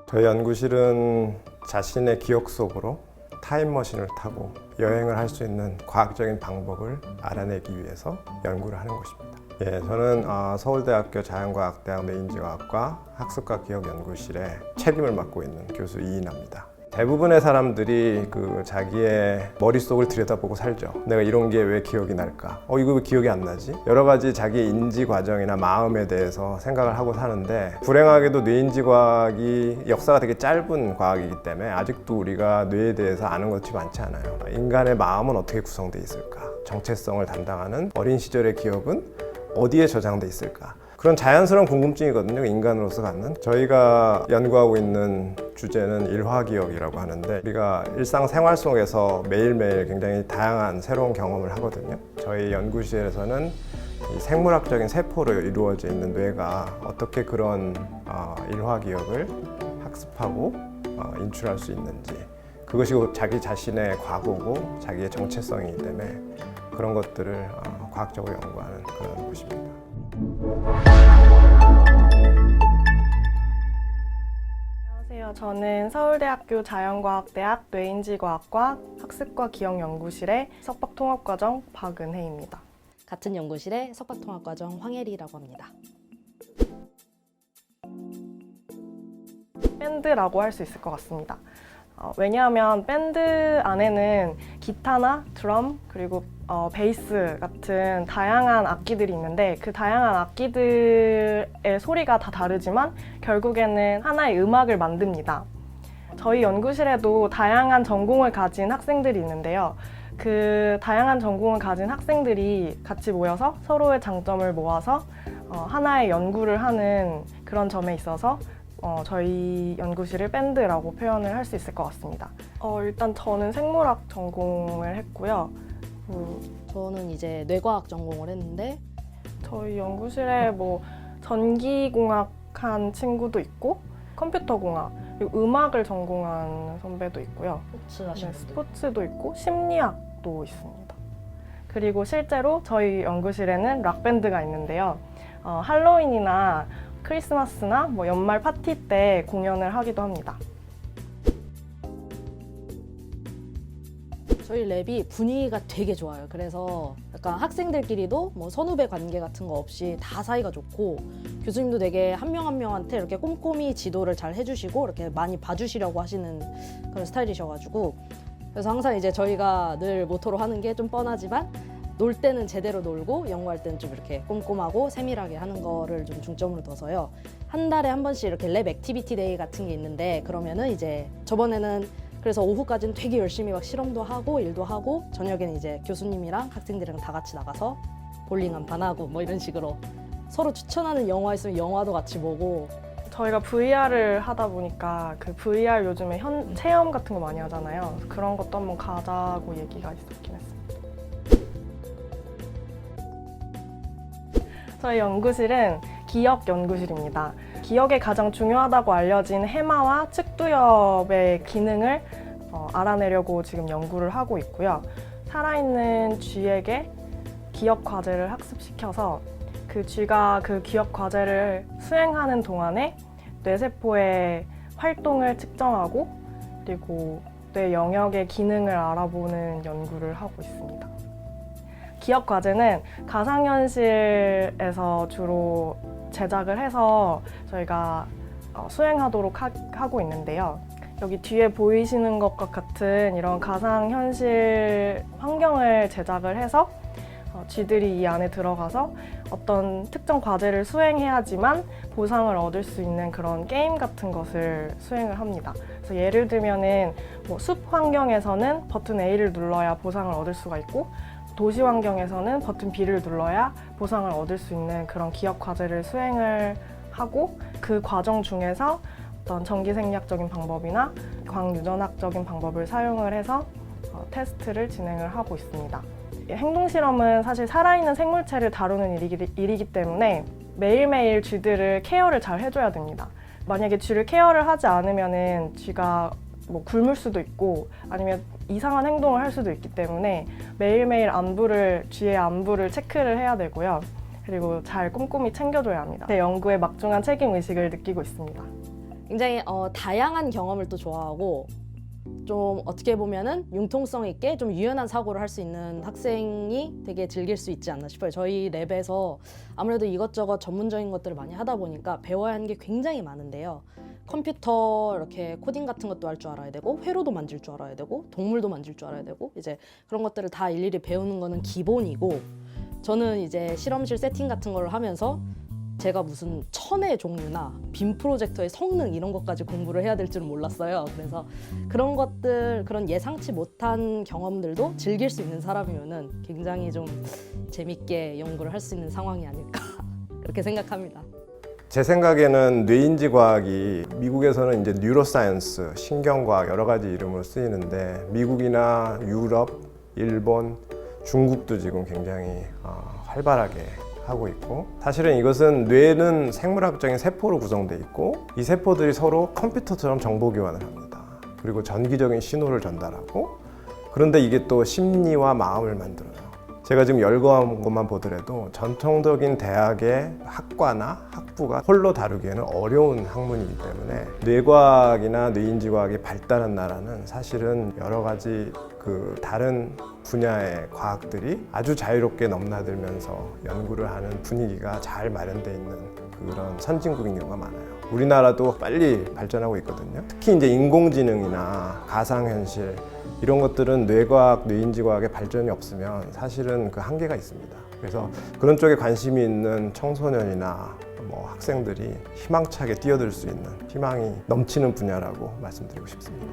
저희 연구실은 자신의 기억 속으로 타임머신을 타고 여행을 할 수 있는 과학적인 방법을 알아내기 위해서 연구를 하는 곳입니다. 저는 서울대학교 자연과학대학 뇌인지과학과 학습과 기억연구실에 책임을 맡고 있는 교수 이인하입니다. 대부분의 사람들이 자기의 머릿속을 들여다보고 살죠. 내가 이런 게 왜 기억이 날까? 이거 왜 기억이 안 나지? 여러 가지 자기의 인지 과정이나 마음에 대해서 생각을 하고 사는데, 불행하게도 뇌인지과학이 역사가 되게 짧은 과학이기 때문에 아직도 우리가 뇌에 대해서 아는 것이 많지 않아요. 인간의 마음은 어떻게 구성되어 있을까? 정체성을 담당하는 어린 시절의 기억은 어디에 저장돼 있을까? 그런 자연스러운 궁금증이거든요, 인간으로서 갖는. 저희가 연구하고 있는 주제는 일화기억이라고 하는데, 우리가 일상생활 속에서 매일매일 굉장히 다양한 새로운 경험을 하거든요. 저희 연구실에서는 이 생물학적인 세포로 이루어져 있는 뇌가 어떻게 그런 일화기억을 학습하고 인출할 수 있는지, 그것이 자기 자신의 과거고 자기의 정체성이기 때문에 그런 것들을 과학적으로 연구하는 그런 곳입니다. 안녕하세요. 저는 서울대학교 자연과학대학 뇌인지과학과 학습과 기억연구실의 석박통합과정 박은혜입니다. 같은 연구실의 석박통합과정 황혜리라고 합니다. 밴드라고 할 수 있을 것 같습니다. 왜냐하면 밴드 안에는 기타나 드럼 그리고 베이스 같은 다양한 악기들이 있는데, 그 다양한 악기들의 소리가 다 다르지만 결국에는 하나의 음악을 만듭니다. 저희 연구실에도 다양한 전공을 가진 학생들이 있는데요. 그 다양한 전공을 가진 학생들이 같이 모여서 서로의 장점을 모아서 하나의 연구를 하는 그런 점에 있어서 저희 연구실을 밴드라고 표현을 할 수 있을 것 같습니다. 일단 저는 생물학 전공을 했고요. 저는 이제 뇌과학 전공을 했는데, 저희 연구실에 전기공학 한 친구도 있고, 컴퓨터공학, 그리고 음악을 전공한 선배도 있고요. 스포츠 하시는 분들. 스포츠도 있고 심리학도 있습니다. 그리고 실제로 저희 연구실에는 락밴드가 있는데요. 할로윈이나 크리스마스나 연말 파티 때 공연을 하기도 합니다. 저희 랩이 분위기가 되게 좋아요. 그래서 약간 학생들끼리도 선후배 관계 같은 거 없이 다 사이가 좋고, 교수님도 되게 한 명 한 명한테 이렇게 꼼꼼히 지도를 잘 해주시고 이렇게 많이 봐주시려고 하시는 그런 스타일이셔가지고, 그래서 항상 이제 저희가 늘 모토로 하는 게 좀 뻔하지만, 놀 때는 제대로 놀고 연구할 때는 좀 이렇게 꼼꼼하고 세밀하게 하는 거를 좀 중점으로 둬서요. 한 달에 한 번씩 이렇게 랩 액티비티 데이 같은 게 있는데, 그러면은 이제 저번에는 그래서 오후까지는 되게 열심히 막 실험도 하고 일도 하고, 저녁에는 이제 교수님이랑 학생들이랑 다 같이 나가서 볼링 한 판 하고 이런 식으로 서로 추천하는 영화 있으면 영화도 같이 보고. 저희가 VR을 하다 보니까 그 VR 요즘에 체험 같은 거 많이 하잖아요. 그런 것도 한번 가자고 얘기가 있었긴 했습니다. 저희 연구실은 기억 연구실입니다. 기억에 가장 중요하다고 알려진 해마와 측두엽의 기능을 알아내려고 지금 연구를 하고 있고요. 살아있는 쥐에게 기억 과제를 학습시켜서 그 쥐가 그 기억 과제를 수행하는 동안에 뇌세포의 활동을 측정하고, 그리고 뇌 영역의 기능을 알아보는 연구를 하고 있습니다. 기억 과제는 가상현실에서 주로 제작을 해서 저희가 수행하도록 하고 있는데요. 여기 뒤에 보이시는 것과 같은 이런 가상현실 환경을 제작을 해서 쥐들이 이 안에 들어가서 어떤 특정 과제를 수행해야지만 보상을 얻을 수 있는 그런 게임 같은 것을 수행을 합니다. 그래서 예를 들면은 숲 환경에서는 버튼 A를 눌러야 보상을 얻을 수가 있고, 도시 환경에서는 버튼 B를 눌러야 보상을 얻을 수 있는 그런 기억 과제를 수행을 하고, 그 과정 중에서 어떤 전기생리학적인 방법이나 광유전학적인 방법을 사용을 해서 테스트를 진행을 하고 있습니다. 행동실험은 사실 살아있는 생물체를 다루는 일이기 때문에 매일매일 쥐들을 케어를 잘 해줘야 됩니다. 만약에 쥐를 케어를 하지 않으면은 쥐가 굶을 수도 있고 아니면 이상한 행동을 할 수도 있기 때문에 매일매일 쥐의 안부를 체크를 해야 되고요. 그리고 잘 꼼꼼히 챙겨줘야 합니다. 제 연구에 막중한 책임의식을 느끼고 있습니다. 굉장히 다양한 경험을 또 좋아하고 좀 어떻게 보면은 융통성 있게 좀 유연한 사고를 할 수 있는 학생이 되게 즐길 수 있지 않나 싶어요. 저희 랩에서 아무래도 이것저것 전문적인 것들을 많이 하다 보니까 배워야 하는 게 굉장히 많은데요. 컴퓨터 이렇게 코딩 같은 것도 할 줄 알아야 되고 회로도 만질 줄 알아야 되고 동물도 만질 줄 알아야 되고 이제 그런 것들을 다 일일이 배우는 거는 기본이고 저는 이제 실험실 세팅 같은 걸 하면서 제가 무슨 천의 종류나 빔 프로젝터의 성능 이런 것까지 공부를 해야 될 줄은 몰랐어요. 그래서 그런 것들, 그런 예상치 못한 경험들도 즐길 수 있는 사람이면은 굉장히 좀 재밌게 연구를 할 수 있는 상황이 아닐까 그렇게 생각합니다. 제 생각에는 뇌인지 과학이 미국에서는 이제 뉴로사이언스, 신경과학 여러 가지 이름으로 쓰이는데 미국이나 유럽, 일본, 중국도 지금 굉장히 활발하게 하고 있고 사실은 이것은 뇌는 생물학적인 세포로 구성돼 있고 이 세포들이 서로 컴퓨터처럼 정보 교환을 합니다. 그리고 전기적인 신호를 전달하고 그런데 이게 또 심리와 마음을 만들어요. 제가 지금 열거한 것만 보더라도 전통적인 대학의 학과나 학부가 홀로 다루기에는 어려운 학문이기 때문에 뇌과학이나 뇌인지과학이 발달한 나라는 사실은 여러 가지 그 다른 분야의 과학들이 아주 자유롭게 넘나들면서 연구를 하는 분위기가 잘 마련되어 있는 그런 선진국인 경우가 많아요. 우리나라도 빨리 발전하고 있거든요. 특히 이제 인공지능이나 가상현실 이런 것들은 뇌과학, 뇌인지과학의 발전이 없으면 사실은 그 한계가 있습니다. 그래서 그런 쪽에 관심이 있는 청소년이나 학생들이 희망차게 뛰어들 수 있는 희망이 넘치는 분야라고 말씀드리고 싶습니다.